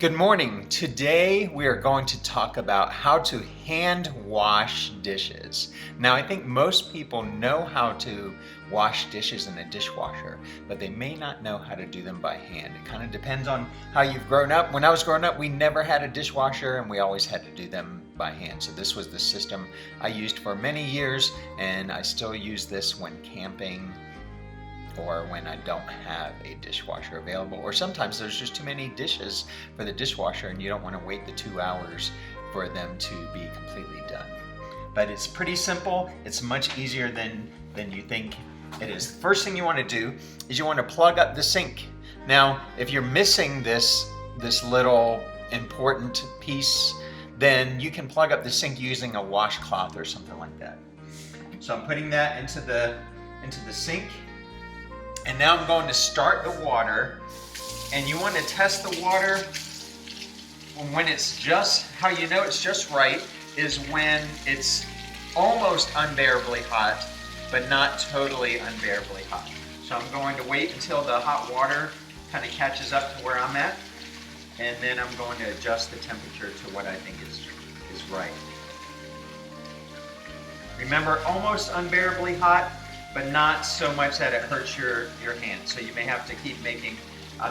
Good morning. Today we are going to talk about how to hand wash dishes. Now, I think most people know how to wash dishes in a dishwasher, but they may not know how to do them by hand. It kind of depends on how you've grown up. When I was growing up, we never had a dishwasher and we always had to do them by hand. So this was the system I used for many years, and I still use this when camping or when I don't have a dishwasher available, or sometimes there's just too many dishes for the dishwasher and you don't want to wait the 2 hours for them to be completely done. But it's pretty simple. It's much easier than you think it is. The first thing you want to do is you want to plug up the sink. Now, if you're missing this little important piece, then you can plug up the sink using a washcloth or something like that. So I'm putting that into the sink. And now I'm going to start the water, and you want to test the water when it's just, how you know it's just right is when it's almost unbearably hot, but not totally unbearably hot. So I'm going to wait until the hot water kind of catches up to where I'm at, and then I'm going to adjust the temperature to what I think is right. Remember, almost unbearably hot, but not so much that it hurts your hand. So you may have to keep making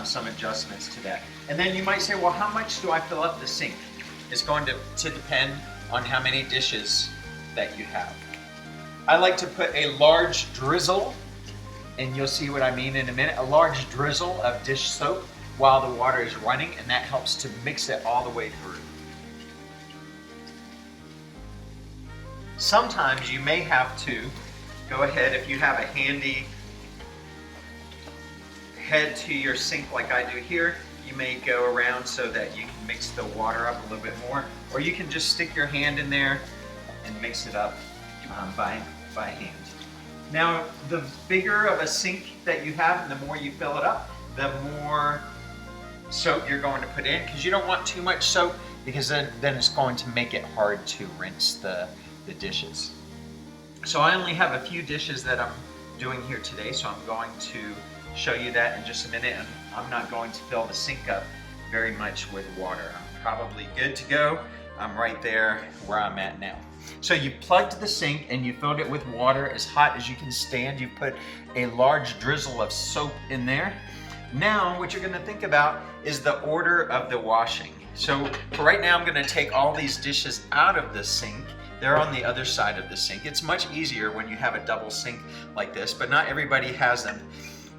some adjustments to that. And then you might say, well, how much do I fill up the sink? It's going to depend on how many dishes that you have. I like to put a large drizzle, and you'll see what I mean in a minute, a large drizzle of dish soap while the water is running, and that helps to mix it all the way through. Sometimes you may have to go ahead, if you have a handy head to your sink like I do here, you may go around so that you can mix the water up a little bit more, or you can just stick your hand in there and mix it up by hand. Now, the bigger of a sink that you have and the more you fill it up, the more soap you're going to put in, because you don't want too much soap, because then it's going to make it hard to rinse the dishes. So I only have a few dishes that I'm doing here today, so I'm going to show you that in just a minute, and I'm not going to fill the sink up very much with water. I'm probably good to go. I'm right there where I'm at now. So you plugged the sink and you filled it with water as hot as you can stand. You put a large drizzle of soap in there. Now what you're going to think about is the order of the washing. So for right now, I'm going to take all these dishes out of the sink. They're on the other side of the sink. It's much easier when you have a double sink like this, but not everybody has them.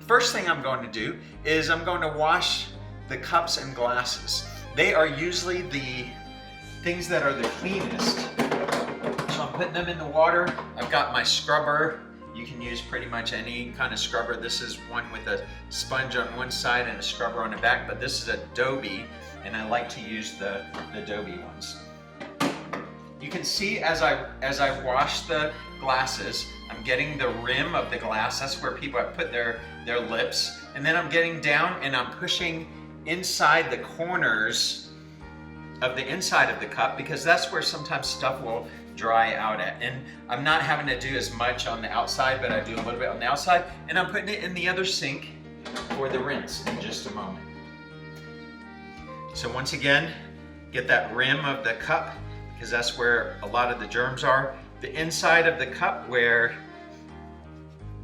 First thing I'm going to do is I'm going to wash the cups and glasses. They are usually the things that are the cleanest. So I'm putting them in the water. I've got my scrubber. You can use pretty much any kind of scrubber. This is one with a sponge on one side and a scrubber on the back, but this is Adobe, and I like to use the Adobe ones. You can see as I wash the glasses, I'm getting the rim of the glass. That's where people have put their lips. And then I'm getting down and I'm pushing inside the corners of the inside of the cup, because that's where sometimes stuff will dry out at. And I'm not having to do as much on the outside, but I do a little bit on the outside. And I'm putting it in the other sink for the rinse in just a moment. So once again, get that rim of the cup, because that's where a lot of the germs are. The inside of the cup where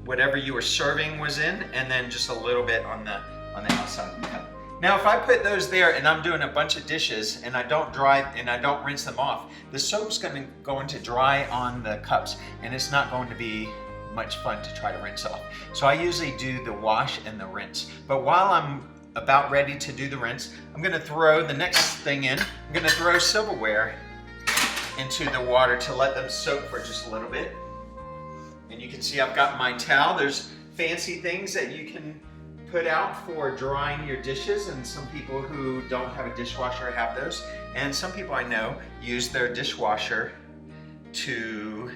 whatever you were serving was in, and then just a little bit on the outside of the cup. Now, if I put those there and I'm doing a bunch of dishes and I don't rinse them off, the soap's going to dry on the cups, and it's not going to be much fun to try to rinse off. So I usually do the wash and the rinse. But while I'm about ready to do the rinse, I'm going to throw the next thing in. I'm going to throw silverware into the water to let them soak for just a little bit. And you can see I've got my towel. There's fancy things that you can put out for drying your dishes, and some people who don't have a dishwasher have those. And some people I know use their dishwasher to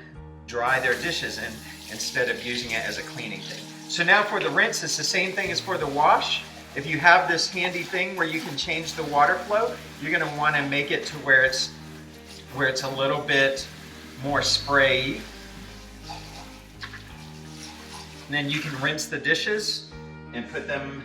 dry their dishes in instead of using it as a cleaning thing. So now for the rinse, it's the same thing as for the wash. If you have this handy thing where you can change the water flow, you're going to want to make it to where it's a little bit more spray. And then you can rinse the dishes and put them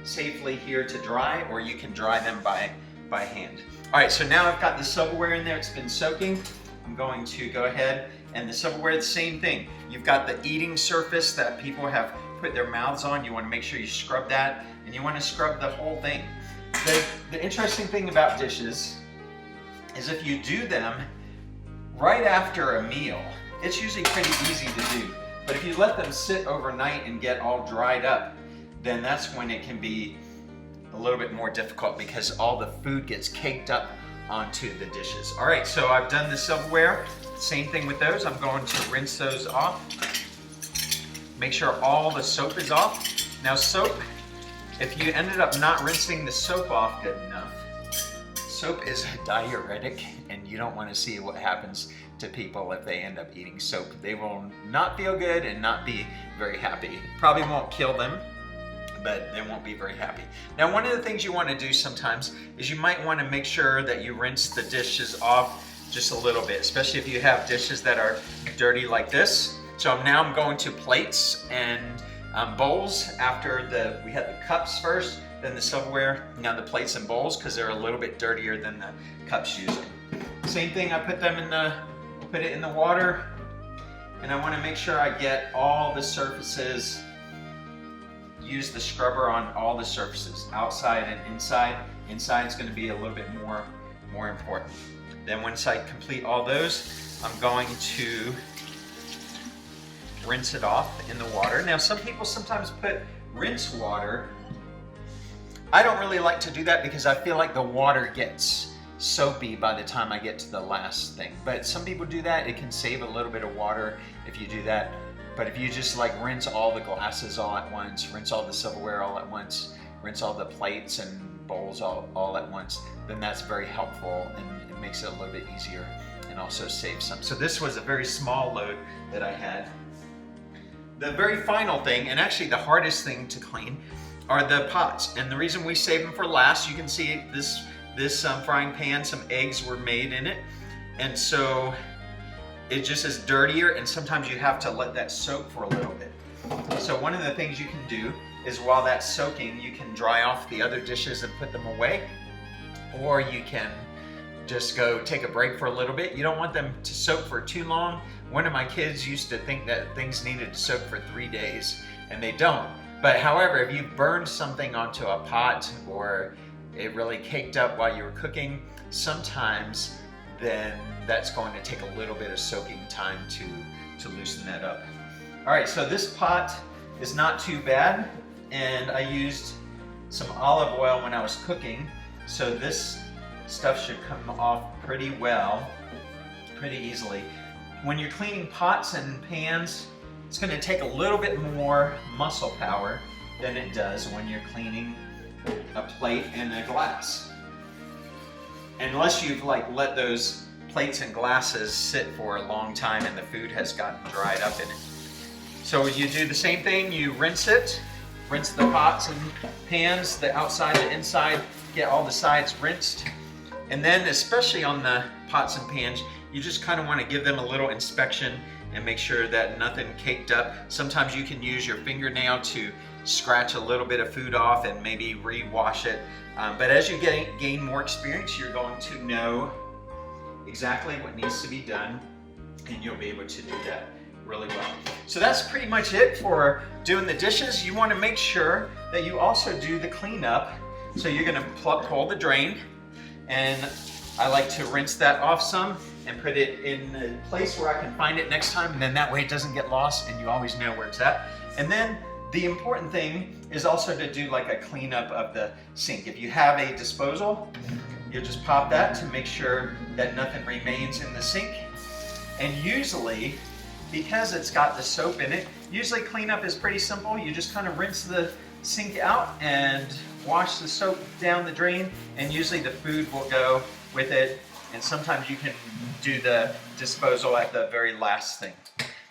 safely here to dry, or you can dry them by by hand. All right, so now I've got the silverware in there. It's been soaking. I'm going to go ahead, and the silverware, the same thing. You've got the eating surface that people have put their mouths on. You want to make sure you scrub that, and you want to scrub the whole thing. The interesting thing about dishes is if you do them right after a meal, it's usually pretty easy to do. But if you let them sit overnight and get all dried up, then that's when it can be a little bit more difficult because all the food gets caked up onto the dishes. All right, so I've done the silverware. Same thing with those. I'm going to rinse those off. Make sure all the soap is off. Now soap, if you ended up not rinsing the soap off good enough, soap is a diuretic, and you don't want to see what happens to people if they end up eating soap. They will not feel good and not be very happy. Probably won't kill them, but they won't be very happy. Now, one of the things you want to do sometimes is you might want to make sure that you rinse the dishes off just a little bit, especially if you have dishes that are dirty like this. So now I'm going to plates and bowls after we had the cups first, then the silverware, now the plates and bowls because they're a little bit dirtier than the cups usually. Same thing, I put it in the water, and I want to make sure I get all the surfaces, use the scrubber on all the surfaces, outside and inside. Inside is going to be a little bit more important. Then once I complete all those, I'm going to rinse it off in the water. Now some people sometimes put rinse water. I don't really like to do that because I feel like the water gets soapy by the time I get to the last thing. But some people do that. It can save a little bit of water if you do that. But if you just like rinse all the glasses all at once, rinse all the silverware all at once, rinse all the plates and bowls all at once, then that's very helpful and it makes it a little bit easier and also saves some. So this was a very small load that I had. The very final thing, and actually the hardest thing to clean, are the pots. And the reason we save them for last, you can see this frying pan, some eggs were made in it. And so it just is dirtier, and sometimes you have to let that soak for a little bit. So one of the things you can do is while that's soaking, you can dry off the other dishes and put them away, or you can just go take a break for a little bit. You don't want them to soak for too long. One of my kids used to think that things needed to soak for 3 days, and they don't. But however, if you burned something onto a pot or it really caked up while you were cooking, sometimes then that's going to take a little bit of soaking time to loosen that up. All right, so this pot is not too bad, and I used some olive oil when I was cooking, so this stuff should come off pretty well, pretty easily. When you're cleaning pots and pans, it's going to take a little bit more muscle power than it does when you're cleaning a plate and a glass. Unless you've let those plates and glasses sit for a long time and the food has gotten dried up in it. So you do the same thing, you rinse the pots and pans, the outside, the inside, get all the sides rinsed. And then especially on the pots and pans, you just kind of want to give them a little inspection and make sure that nothing caked up. Sometimes you can use your fingernail to scratch a little bit of food off and maybe re-wash it. But as you gain more experience, you're going to know exactly what needs to be done, and you'll be able to do that really well. So that's pretty much it for doing the dishes. You want to make sure that you also do the cleanup. So you're going to pull the drain, and I like to rinse that off some and put it in a place where I can find it next time, and then that way it doesn't get lost and you always know where it's at. And then the important thing is also to do like a cleanup of the sink. If you have a disposal, you just pop that to make sure that nothing remains in the sink. And usually, because it's got the soap in it, usually cleanup is pretty simple. You just kind of rinse the sink out and wash the soap down the drain, and usually the food will go with it. And sometimes you can do the disposal at the very last thing.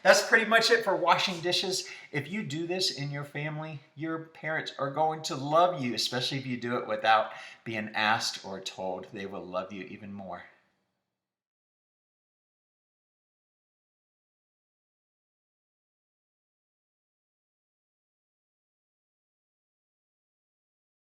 That's pretty much it for washing dishes. If you do this in your family, your parents are going to love you, especially if you do it without being asked or told. They will love you even more.